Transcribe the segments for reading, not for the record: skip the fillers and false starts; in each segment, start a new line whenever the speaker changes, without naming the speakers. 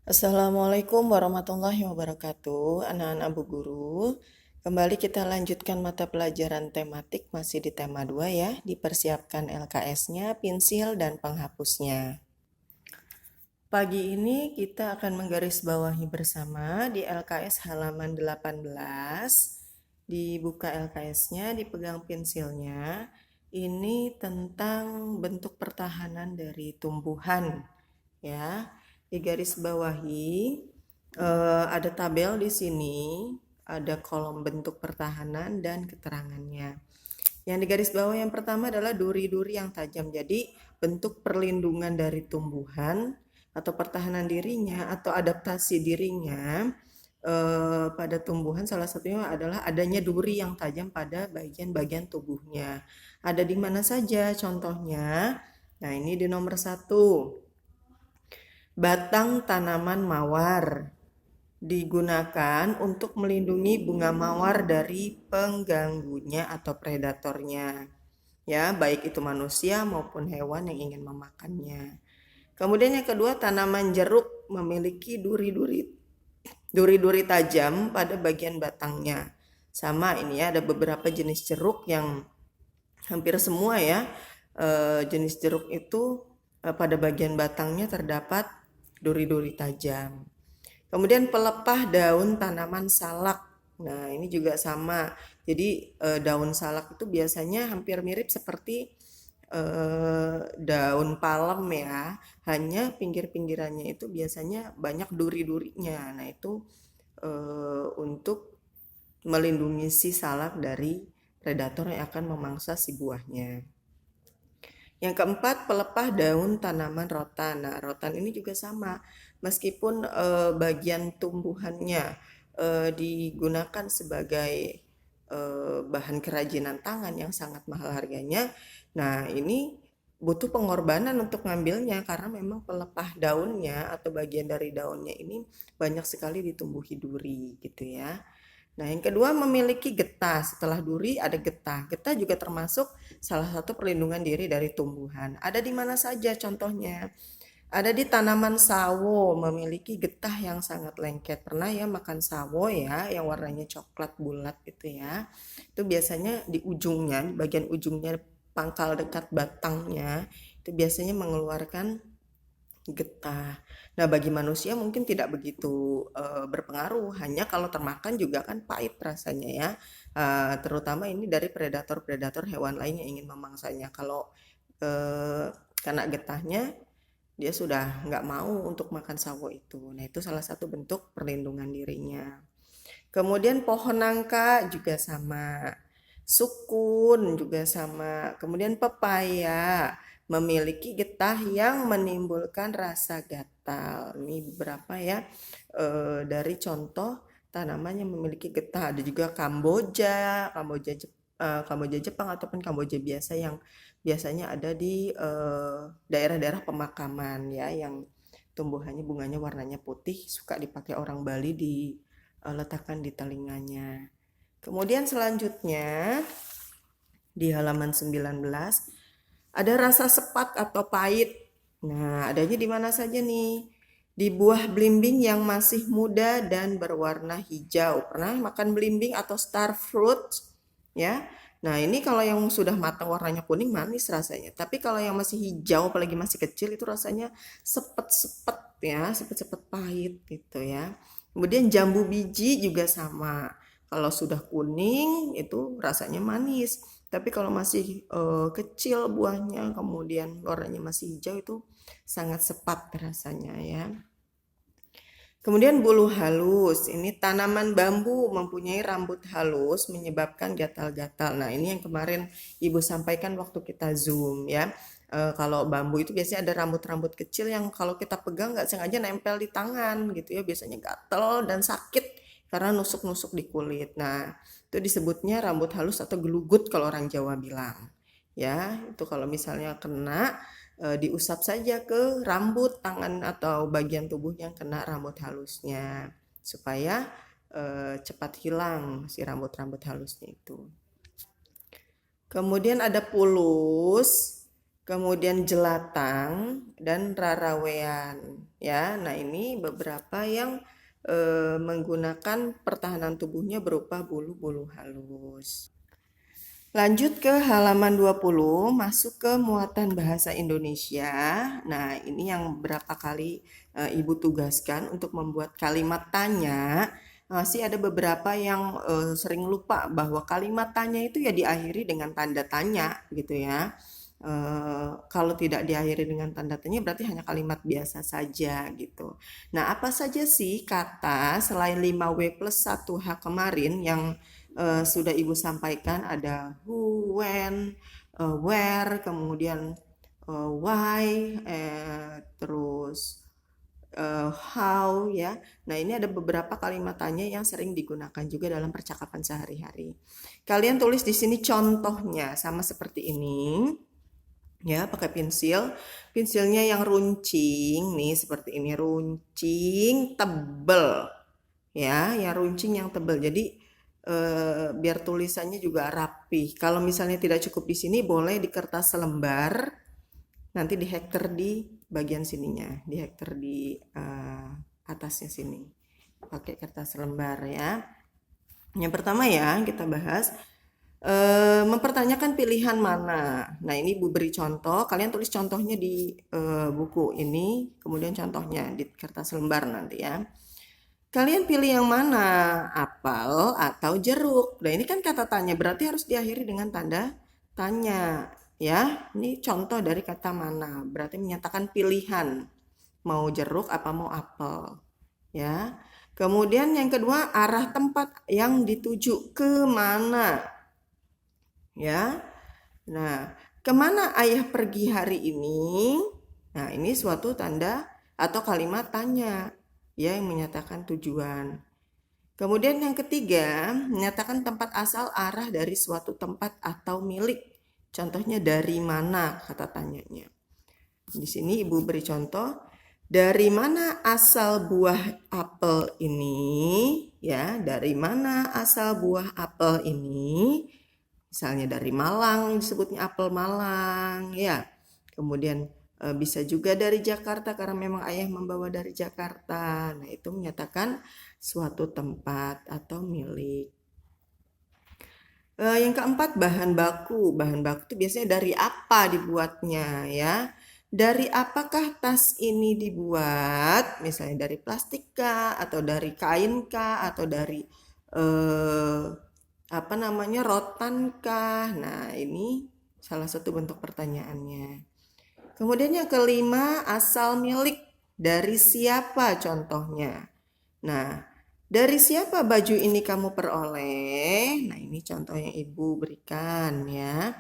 Assalamualaikum warahmatullahi wabarakatuh, anak-anak Bu Guru. Kembali kita lanjutkan mata pelajaran tematik masih di tema 2 ya. Dipersiapkan LKS-nya, pensil dan penghapusnya. Pagi ini kita akan menggarisbawahi bersama di LKS halaman 18. Dibuka LKS-nya, dipegang pensilnya. Ini tentang bentuk pertahanan dari tumbuhan ya. Di garis bawahi ada tabel di sini, ada kolom bentuk pertahanan dan keterangannya. Yang di garis bawah yang pertama adalah duri-duri yang tajam. Jadi bentuk perlindungan dari tumbuhan atau pertahanan dirinya atau adaptasi dirinya pada tumbuhan salah satunya adalah adanya duri yang tajam pada bagian-bagian tubuhnya. Ada di mana saja contohnya? Nah, ini di nomor 1. Batang tanaman mawar digunakan untuk melindungi bunga mawar dari pengganggunya atau predatornya. Ya, baik itu manusia maupun hewan yang ingin memakannya. Kemudian yang kedua, tanaman jeruk memiliki duri-duri tajam pada bagian batangnya. Sama ini ya, ada beberapa jenis jeruk yang hampir semua ya, jenis jeruk itu pada bagian batangnya terdapat duri-duri tajam. Kemudian pelepah daun tanaman salak. Nah, ini juga sama. Jadi daun salak itu biasanya hampir mirip seperti daun palem ya. Hanya pinggir-pinggirannya itu biasanya banyak duri-durinya. Nah, itu untuk melindungi si salak dari predator yang akan memangsa si buahnya. Yang keempat, pelepah daun tanaman rotan. Nah, rotan ini juga sama. Meskipun bagian tumbuhannya digunakan sebagai bahan kerajinan tangan yang sangat mahal harganya. Nah, ini butuh pengorbanan untuk ngambilnya karena memang pelepah daunnya atau bagian dari daunnya ini banyak sekali ditumbuhi duri gitu ya. Nah, yang kedua memiliki getah. Setelah duri ada getah. Getah juga termasuk salah satu perlindungan diri dari tumbuhan. Ada di mana saja contohnya? Ada di tanaman sawo, memiliki getah yang sangat lengket. Pernah ya makan sawo ya, yang warnanya coklat bulat gitu ya. Itu biasanya di ujungnya, di bagian ujungnya pangkal dekat batangnya, itu biasanya mengeluarkan getah. Nah, bagi manusia mungkin tidak begitu berpengaruh, hanya kalau termakan juga kan pahit rasanya ya. Terutama ini dari predator-predator hewan lain yang ingin memangsanya. Kalau kena getahnya, dia sudah nggak mau untuk makan sawo itu. Nah, itu salah satu bentuk perlindungan dirinya. Kemudian pohon nangka juga sama. Sukun juga sama. Kemudian pepaya memiliki getah yang menimbulkan rasa gatal. Ini beberapa ya dari contoh tanaman yang memiliki getah. Ada juga Kamboja, Kamboja Jepang ataupun Kamboja biasa yang biasanya ada di daerah-daerah pemakaman ya yang tumbuhannya bunganya warnanya putih, suka dipakai orang Bali diletakkan di telinganya. Kemudian selanjutnya di halaman 19 ada rasa sepat atau pahit. Nah, adanya di mana saja nih? Di buah belimbing yang masih muda dan berwarna hijau. Pernah makan belimbing atau star fruit? Ya. Nah, ini kalau yang sudah matang warnanya kuning manis rasanya. Tapi kalau yang masih hijau apalagi masih kecil itu rasanya sepet-sepet ya, sepet-sepet pahit gitu ya. Kemudian jambu biji juga sama. Kalau sudah kuning itu rasanya manis. Tapi kalau masih kecil buahnya, kemudian warnanya masih hijau itu sangat sepat rasanya ya. Kemudian bulu halus, ini tanaman bambu mempunyai rambut halus menyebabkan gatal-gatal. Nah, ini yang kemarin Ibu sampaikan waktu kita Zoom ya. Kalau bambu itu biasanya ada rambut-rambut kecil yang kalau kita pegang nggak sengaja nempel di tangan gitu ya, biasanya gatal dan sakit karena nusuk-nusuk di kulit. Nah, itu disebutnya rambut halus atau gelugut kalau orang Jawa bilang. Ya, itu kalau misalnya kena diusap saja ke rambut, tangan atau bagian tubuh yang kena rambut halusnya supaya cepat hilang si rambut-rambut halusnya itu. Kemudian ada pulus. kemudian jelatang, dan rarawean. Ya, nah ini beberapa yang menggunakan pertahanan tubuhnya berupa bulu-bulu halus. Lanjut ke halaman 20, masuk ke muatan bahasa Indonesia. Nah, ini yang berapa kali Ibu tugaskan untuk membuat kalimat tanya. Masih ada beberapa yang sering lupa bahwa kalimat tanya itu ya diakhiri dengan tanda tanya gitu ya. Kalau tidak diakhiri dengan tanda tanya berarti hanya kalimat biasa saja gitu. Nah, apa saja sih kata selain 5W plus 1H kemarin yang sudah Ibu sampaikan? Ada who, when, where, kemudian why, terus how ya. Nah, ini ada beberapa kalimat tanya yang sering digunakan juga dalam percakapan sehari-hari. Kalian tulis di sini contohnya sama seperti ini. Ya, pakai pensil. Pensilnya yang runcing nih seperti ini, runcing tebel. Ya, yang runcing yang tebel. Jadi biar tulisannya juga rapi. Kalau misalnya tidak cukup di sini, boleh di kertas selembar, nanti di hektar di bagian sininya, di hektar di atasnya sini. Pakai kertas selembar ya. Yang pertama ya, kita bahas mempertanyakan pilihan mana. Nah, ini Bu beri contoh, kalian tulis contohnya di buku ini, kemudian contohnya di kertas lembar nanti ya. Kalian pilih yang mana? Apel atau jeruk? Nah, ini kan kata tanya, berarti harus diakhiri dengan tanda tanya. Ya, ini contoh dari kata mana. Berarti menyatakan pilihan. Mau jeruk apa mau apel. Ya. Kemudian yang kedua, arah tempat yang dituju ke mana. Ya. Nah, kemana ayah pergi hari ini? Nah, ini suatu tanda atau kalimat tanya ya yang menyatakan tujuan. Kemudian yang ketiga, menyatakan tempat asal arah dari suatu tempat atau milik. Contohnya dari mana kata tanyanya. Di sini Ibu beri contoh, dari mana asal buah apel ini? Ya, dari mana asal buah apel ini? Misalnya dari Malang, disebutnya apel Malang, ya. Kemudian bisa juga dari Jakarta karena memang ayah membawa dari Jakarta. Nah, itu menyatakan suatu tempat atau milik. Yang keempat, bahan baku. Bahan baku itu biasanya dari apa dibuatnya ya. Dari apakah tas ini dibuat? Misalnya dari plastik kah, atau dari kain kah, atau dari apa namanya, rotan kah? Nah, ini salah satu bentuk pertanyaannya. Kemudian yang kelima, asal milik. Dari siapa contohnya? Nah, dari siapa baju ini kamu peroleh? Nah, ini contoh yang Ibu berikan ya.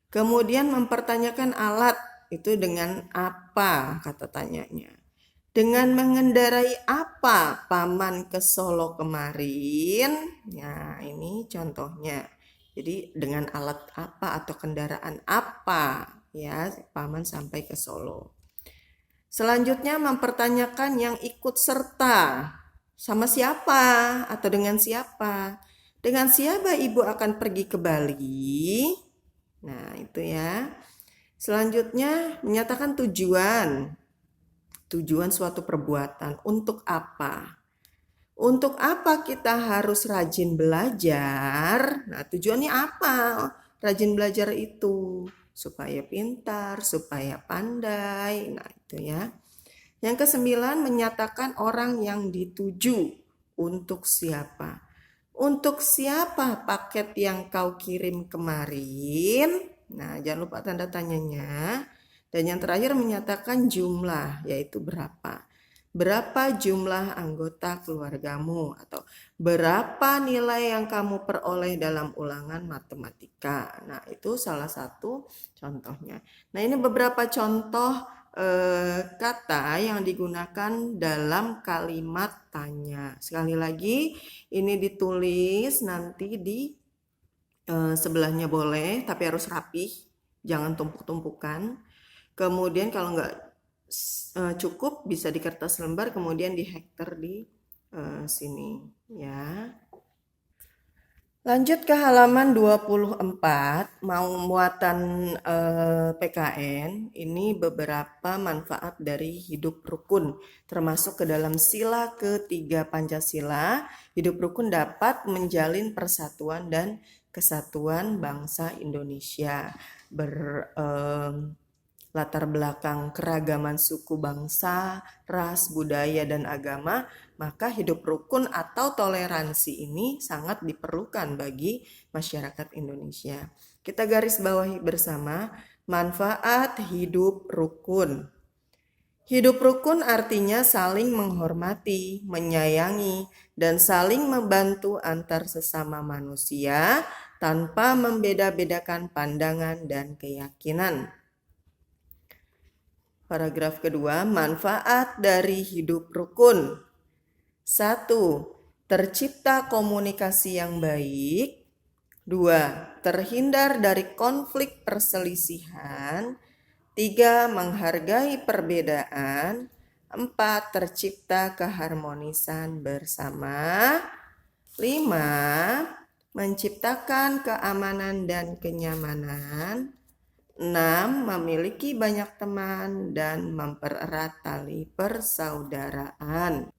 Kemudian mempertanyakan alat, itu dengan apa kata tanyanya. Dengan mengendarai apa paman ke Solo kemarin? Nah, ini contohnya. Jadi dengan alat apa atau kendaraan apa ya paman sampai ke Solo. Selanjutnya mempertanyakan yang ikut serta. Sama siapa atau dengan siapa? Dengan siapa ibu akan pergi ke Bali? Nah, itu ya. Selanjutnya menyatakan tujuan. Tujuan suatu perbuatan. Untuk apa? Untuk apa kita harus rajin belajar? Nah, tujuannya apa? Rajin belajar itu supaya pintar, supaya pandai. Nah, itu ya. Yang kesembilan, menyatakan orang yang dituju. Untuk siapa? Untuk siapa paket yang kau kirim kemarin? Nah, jangan lupa tanda tanyanya. Dan yang terakhir menyatakan jumlah, yaitu berapa. Berapa jumlah anggota keluargamu atau berapa nilai yang kamu peroleh dalam ulangan matematika. Nah, itu salah satu contohnya. Nah, ini beberapa contoh kata yang digunakan dalam kalimat tanya. Sekali lagi, ini ditulis nanti di sebelahnya boleh, tapi harus rapih, jangan tumpuk-tumpukan. Kemudian kalau nggak cukup bisa di kertas lembar, kemudian di hektar di sini ya. Lanjut ke halaman 24, mau muatan PKN, ini beberapa manfaat dari hidup rukun, termasuk ke dalam sila ketiga Pancasila. Hidup rukun dapat menjalin persatuan dan kesatuan bangsa Indonesia. Latar belakang keragaman suku bangsa, ras, budaya, dan agama, maka hidup rukun atau toleransi ini sangat diperlukan bagi masyarakat Indonesia. Kita garis bawahi bersama manfaat hidup rukun. Hidup rukun artinya saling menghormati, menyayangi, dan saling membantu antar sesama manusia tanpa membeda-bedakan pandangan dan keyakinan. Paragraf kedua, manfaat dari hidup rukun. 1. Tercipta komunikasi yang baik. 2. Terhindar dari konflik perselisihan. 3. Menghargai perbedaan. 4. Tercipta keharmonisan bersama. 5. Menciptakan keamanan dan kenyamanan. 6. Memiliki banyak teman dan mempererat tali persaudaraan.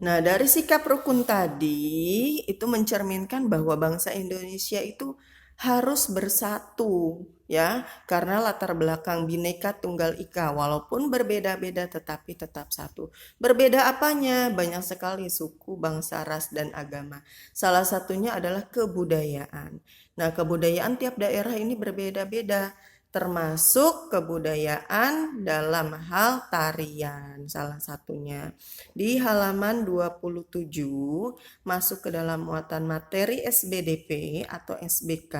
Nah, dari sikap rukun tadi itu mencerminkan bahwa bangsa Indonesia itu harus bersatu ya, karena latar belakang Bhinneka Tunggal Ika walaupun berbeda-beda tetapi tetap satu. Berbeda apanya? Banyak sekali suku, bangsa, ras dan agama. Salah satunya adalah kebudayaan. Nah, kebudayaan tiap daerah ini berbeda-beda, termasuk kebudayaan dalam hal tarian salah satunya. Di halaman 27 masuk ke dalam muatan materi SBDP atau SBK,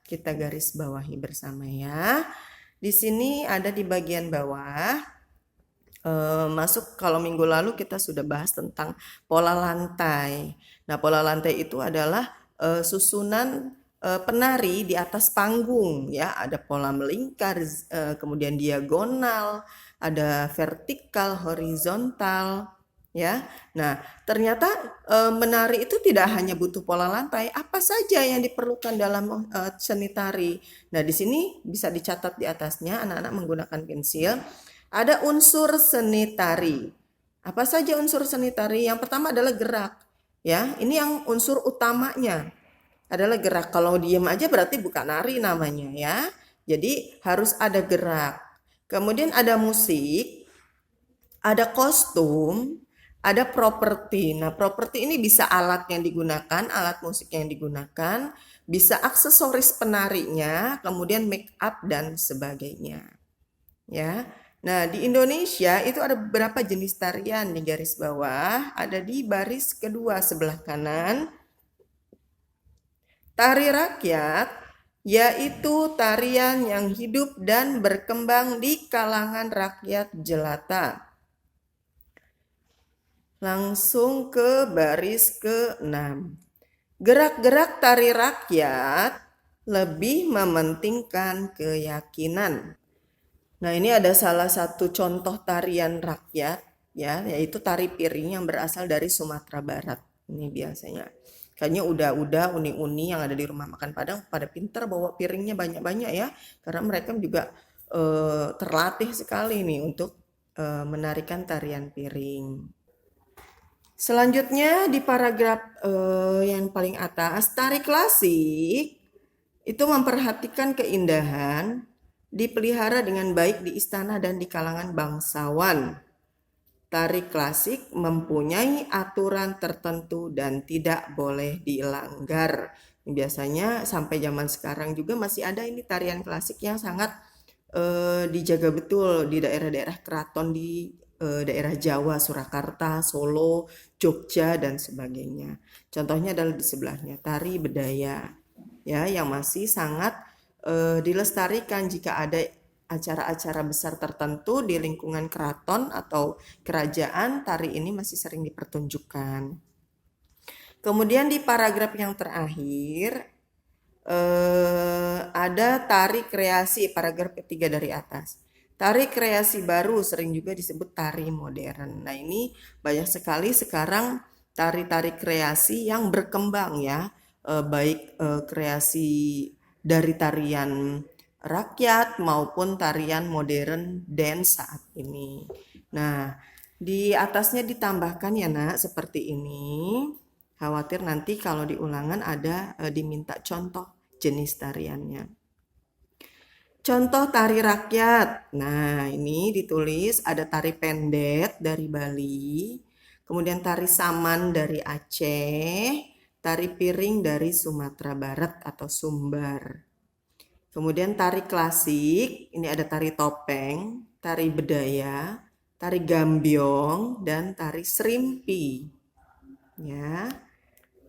kita garis bawahi bersama ya. Di sini ada di bagian bawah, masuk kalau minggu lalu kita sudah bahas tentang pola lantai. Nah, pola lantai itu adalah susunan penari di atas panggung ya, ada pola melingkar, kemudian diagonal, ada vertikal, horizontal ya. Nah, ternyata menari itu tidak hanya butuh pola lantai, apa saja yang diperlukan dalam seni tari. Nah, di sini bisa dicatat di atasnya, anak-anak menggunakan pensil. Ada unsur seni tari. Apa saja unsur seni tari? Yang pertama adalah gerak. Ya, ini yang unsur utamanya adalah gerak. Kalau diem aja berarti bukan nari namanya ya. Jadi harus ada gerak. Kemudian ada musik, ada kostum, ada properti. Nah, properti ini bisa alat yang digunakan, alat musik yang digunakan, bisa aksesoris penarinya, kemudian make up dan sebagainya. Ya. Nah, di Indonesia itu ada beberapa jenis tarian di garis bawah, ada di baris kedua sebelah kanan. Tari rakyat yaitu tarian yang hidup dan berkembang di kalangan rakyat jelata. Langsung ke baris ke-6. Gerak-gerak tari rakyat lebih mementingkan keyakinan. Nah, ini ada salah satu contoh tarian rakyat ya, yaitu tari piring yang berasal dari Sumatera Barat. Ini biasanya. Kayaknya udah uni-uni yang ada di rumah makan Padang pada pinter bawa piringnya banyak-banyak ya, karena mereka juga terlatih sekali nih untuk menarikan tarian piring. Selanjutnya di paragraf yang paling atas, tari klasik itu memperhatikan keindahan, dipelihara dengan baik di istana dan di kalangan bangsawan. Tari klasik mempunyai aturan tertentu dan tidak boleh dilanggar. Biasanya sampai zaman sekarang juga masih ada ini tarian klasik yang sangat dijaga betul di daerah-daerah keraton di daerah Jawa, Surakarta, Solo, Jogja dan sebagainya. Contohnya adalah di sebelahnya tari bedaya ya, yang masih sangat dilestarikan jika ada acara-acara besar tertentu di lingkungan keraton atau kerajaan, tari ini masih sering dipertunjukkan. Kemudian di paragraf yang terakhir ada tari kreasi, paragraf ketiga dari atas. Tari kreasi baru sering juga disebut tari modern. Nah, ini banyak sekali sekarang tari-tari kreasi yang berkembang ya. baik kreasi dari tarian rakyat maupun tarian modern dance saat ini. Nah, di atasnya ditambahkan ya nak seperti ini. Khawatir nanti kalau di ulangan ada diminta contoh jenis tariannya. Contoh tari rakyat. Nah, ini ditulis ada tari pendet dari Bali, kemudian tari saman dari Aceh, tari piring dari Sumatera Barat atau Sumbar. Kemudian tari klasik, ini ada tari topeng, tari bedaya, tari gambyong, dan tari serimpi. Ya.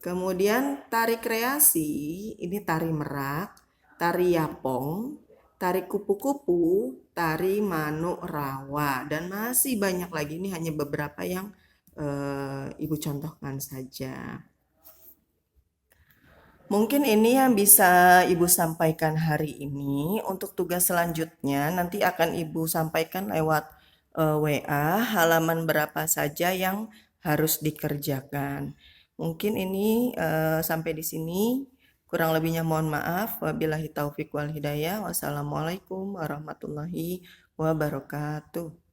Kemudian tari kreasi, ini tari merak, tari yapong, tari kupu-kupu, tari manuk rawa, dan masih banyak lagi. Ini hanya beberapa yang Ibu contohkan saja. Mungkin ini yang bisa Ibu sampaikan hari ini. Untuk tugas selanjutnya nanti akan Ibu sampaikan lewat WA halaman berapa saja yang harus dikerjakan. Mungkin ini sampai di sini. Kurang lebihnya mohon maaf. Wabillahi taufik wal hidayah. Wassalamualaikum warahmatullahi wabarakatuh.